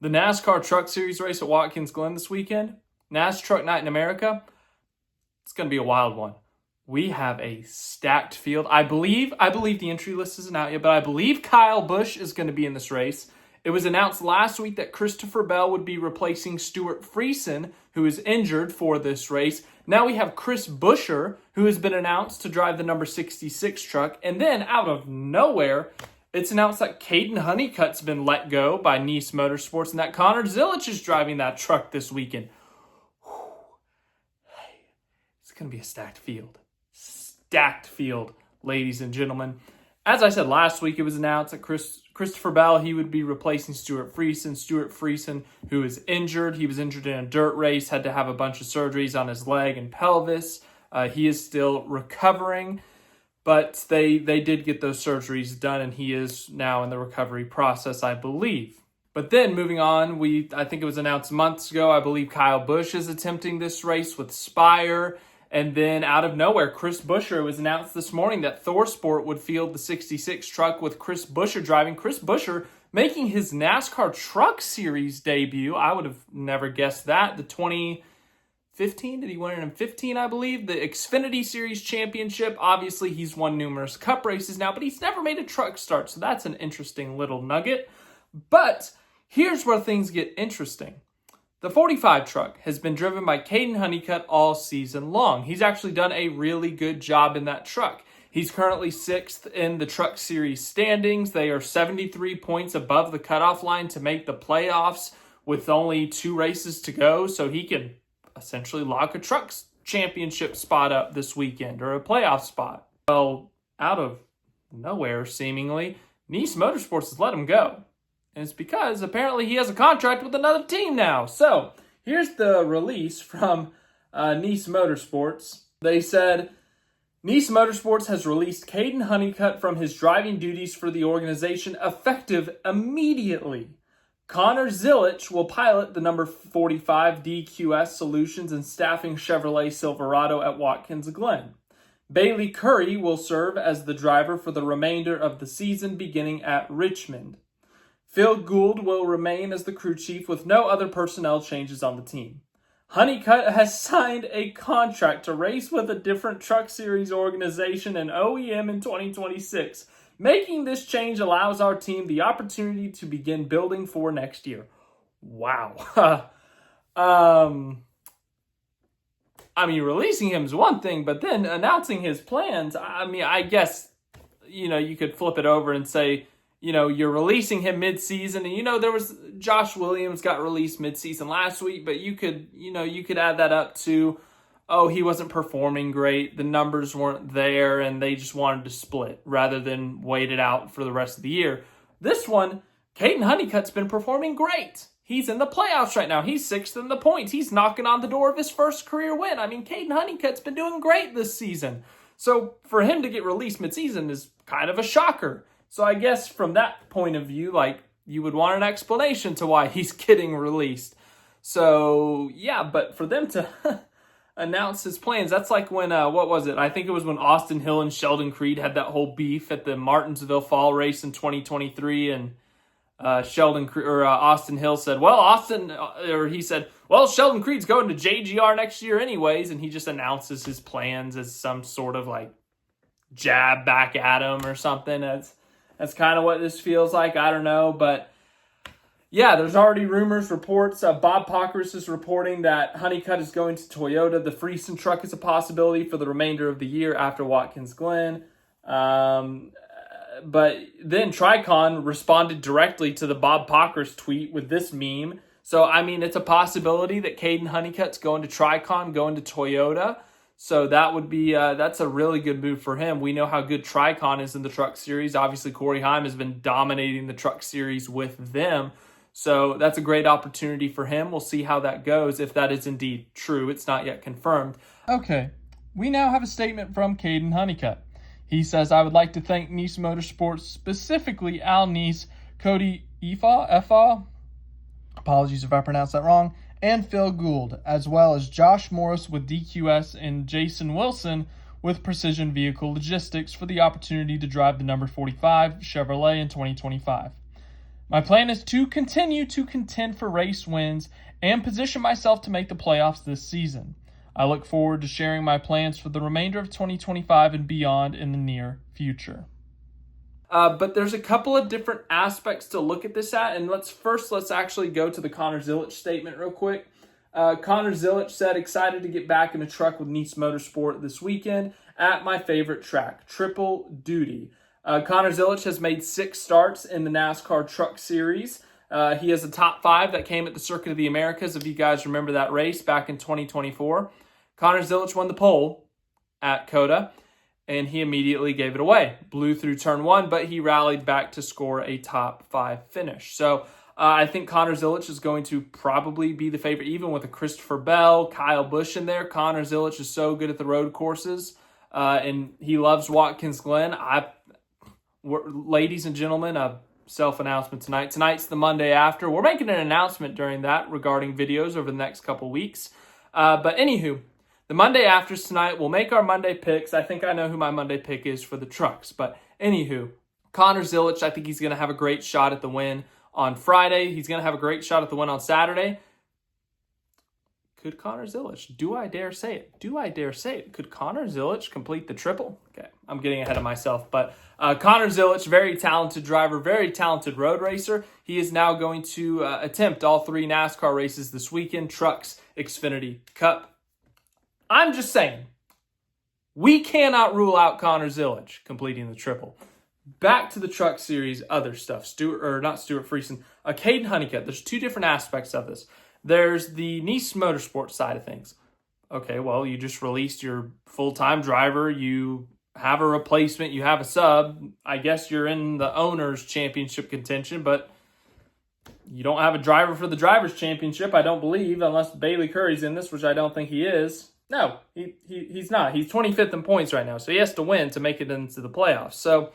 The NASCAR Truck Series race at Watkins Glen this weekend, NASCAR Truck Night in America, it's going to be a wild one. We have a stacked field. I believe the entry list isn't out yet, but I believe Kyle Busch is going to be in this race. It was announced last week that Christopher Bell would be replacing Stuart Friesen, who is injured for this race. Now we have Chris Buescher, who has been announced to drive the number 66 truck. And then out of nowhere, it's announced that Kaden Honeycutt's been let go by Nice Motorsports and that Connor Zilisch is driving that truck this weekend. Hey, it's going to be a stacked field. Stacked field, ladies and gentlemen. As I said last week, it was announced that Christopher Bell, he would be replacing Stuart Friesen. Stuart Friesen, who is injured. He was injured in a dirt race, had to have a bunch of surgeries on his leg and pelvis. He is still recovering, but they did get those surgeries done, and he is now in the recovery process, I believe. But then moving on, I think it was announced months ago, I believe Kyle Busch is attempting this race with Spire. And then out of nowhere, Chris Buescher, it was announced this morning that ThorSport would field the 66 truck with Chris Buescher driving. Chris Buescher making his NASCAR Truck Series debut. I would have never guessed that. The 2015, did he win it in 15, I believe? The Xfinity Series Championship. Obviously, he's won numerous cup races now, but he's never made a truck start. So that's an interesting little nugget. But here's where things get interesting. The 45 truck has been driven by Kaden Honeycutt all season long. He's actually done a really good job in that truck. He's currently 6th in the Truck Series standings. They are 73 points above the cutoff line to make the playoffs with only 2 races to go. So he can essentially lock a truck championship spot up this weekend or a playoff spot. Well, out of nowhere, seemingly, Nice Motorsports has let him go. And it's because apparently he has a contract with another team now. So here's the release from Nice Motorsports. They said, Nice Motorsports has released Kaden Honeycutt from his driving duties for the organization effective immediately. Connor Zilisch will pilot the number 45 DQS Solutions and staffing Chevrolet Silverado at Watkins Glen. Bayley Currey will serve as the driver for the remainder of the season beginning at Richmond. Phil Gould will remain as the crew chief with no other personnel changes on the team. Honeycutt has signed a contract to race with a different Truck Series organization and OEM in 2026. Making this change allows our team the opportunity to begin building for next year. Wow. Releasing him is one thing, but then announcing his plans, I guess, you could flip it over and say, you're releasing him mid-season, and there was Josh Williams got released mid-season last week, but you could add that up to, he wasn't performing great, the numbers weren't there, and they just wanted to split rather than wait it out for the rest of the year. This one, Kaden Honeycutt's been performing great. He's in the playoffs right now. He's 6th in the points. He's knocking on the door of his first career win. Kaden Honeycutt's been doing great this season. So for him to get released mid-season is kind of a shocker. So I guess from that point of view, you would want an explanation to why he's getting released. So yeah, but for them to announce his plans, that's like when, what was it? I think it was when Austin Hill and Sheldon Creed had that whole beef at the Martinsville Fall race in 2023, and Austin Hill said, Sheldon Creed's going to JGR next year anyways, and he just announces his plans as some sort of jab back at him or something. That's kind of what this feels like. I don't know. But yeah, there's already rumors, reports. Bob Pockrass is reporting that Honeycutt is going to Toyota. The Friesen truck is a possibility for the remainder of the year after Watkins Glen. But then Tricon responded directly to the Bob Pockrass tweet with this meme. So, it's a possibility that Kaden Honeycutt's going to Tricon, going to Toyota. So that would be, that's a really good move for him. We know how good Tricon is in the Truck Series. Obviously, Corey Heim has been dominating the Truck Series with them. So that's a great opportunity for him. We'll see how that goes, if that is indeed true. It's not yet confirmed. Okay, we now have a statement from Kaden Honeycutt. He says, I would like to thank Nice Motorsports, specifically Al Nice, Cody Efa, apologies if I pronounced that wrong, and Phil Gould, as well as Josh Morris with DQS and Jason Wilson with Precision Vehicle Logistics for the opportunity to drive the number 45 Chevrolet in 2025. My plan is to continue to contend for race wins and position myself to make the playoffs this season. I look forward to sharing my plans for the remainder of 2025 and beyond in the near future. But there's a couple of different aspects to look at this at, and let's actually go to the Connor Zilisch statement real quick. Connor Zilisch said, excited to get back in a truck with Nice Motorsport this weekend at my favorite track, Triple Duty. Connor Zilisch has made 6 starts in the NASCAR Truck Series. He has a top 5 that came at the Circuit of the Americas, if you guys remember that race back in 2024. Connor Zilisch won the pole at COTA, and he immediately gave it away. Blew through turn 1, but he rallied back to score a top 5 finish. So I think Connor Zilisch is going to probably be the favorite, even with a Christopher Bell, Kyle Busch in there. Connor Zilisch is so good at the road courses, and he loves Watkins Glen. Ladies and gentlemen, a self-announcement tonight. Tonight's the Monday after. We're making an announcement during that regarding videos over the next couple weeks. But anywho, the Monday afters tonight. We'll make our Monday picks. I think I know who my Monday pick is for the trucks. But anywho, Connor Zilisch, I think he's going to have a great shot at the win on Friday. He's going to have a great shot at the win on Saturday. Could Connor Zilisch, do I dare say it? Do I dare say it? Could Connor Zilisch complete the triple? Okay, I'm getting ahead of myself. But Connor Zilisch, very talented driver, very talented road racer. He is now going to attempt all 3 NASCAR races this weekend, Trucks, Xfinity, Cup. I'm just saying, we cannot rule out Connor Zilisch completing the triple. Back to the Truck Series, other stuff. Kaden Honeycutt. There's 2 different aspects of this. There's the Nice Motorsports side of things. Okay, well, you just released your full-time driver. You have a replacement. You have a sub. I guess you're in the owner's championship contention, but you don't have a driver for the driver's championship, I don't believe, unless Bayley Currey's in this, which I don't think he is. No, he's not. He's 25th in points right now, so he has to win to make it into the playoffs. So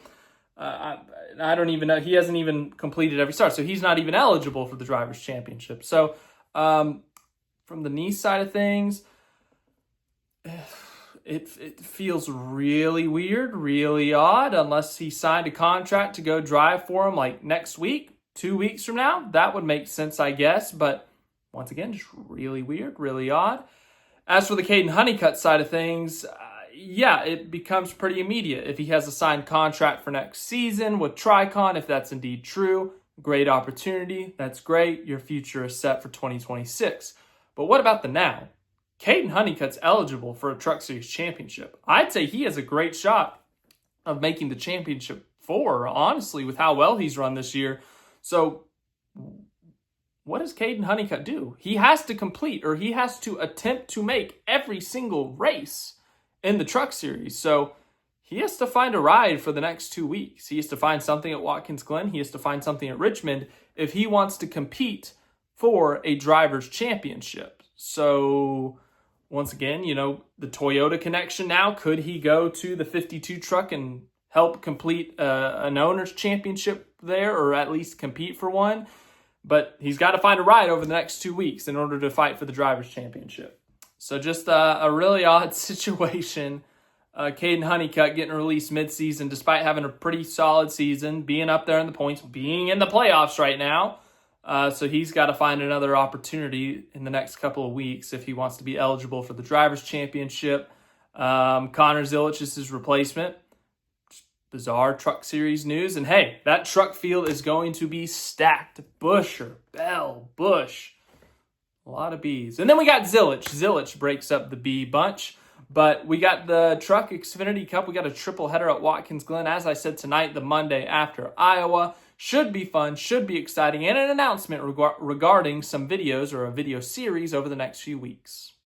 I don't even know. He hasn't even completed every start, so he's not even eligible for the driver's championship. So from the Nice side of things, it feels really weird, really odd, unless he signed a contract to go drive for him like next week, 2 weeks from now. That would make sense, I guess, but once again, just really weird, really odd. As for the Kaden Honeycutt side of things, yeah, it becomes pretty immediate. If he has a signed contract for next season with Tricon, if that's indeed true, great opportunity. That's great. Your future is set for 2026. But what about the now? Kaden Honeycutt's eligible for a Truck Series championship. I'd say he has a great shot of making the championship 4, honestly, with how well he's run this year. So what does Kaden Honeycutt do? He has to complete, or he has to attempt to make every single race in the Truck Series. So he has to find a ride for the next 2 weeks. He has to find something at Watkins Glen. He has to find something at Richmond if he wants to compete for a driver's championship. So once again, the Toyota connection now. Could he go to the 52 truck and help complete an owner's championship there, or at least compete for one? But he's got to find a ride over the next 2 weeks in order to fight for the driver's championship. So just a really odd situation. Kaden Honeycutt getting released midseason despite having a pretty solid season, being up there in the points, being in the playoffs right now. So he's got to find another opportunity in the next couple of weeks if he wants to be eligible for the Drivers' Championship. Connor Zilisch is his replacement. Bizarre Truck Series news. And hey, that truck field is going to be stacked. Busher, Bell, Busch. A lot of Bs. And then we got Zilisch. Zilisch breaks up the B bunch. But we got the Truck Xfinity Cup. We got a triple header at Watkins Glen. As I said tonight, the Monday after Iowa. Should be fun, should be exciting, and an announcement regarding some videos or a video series over the next few weeks.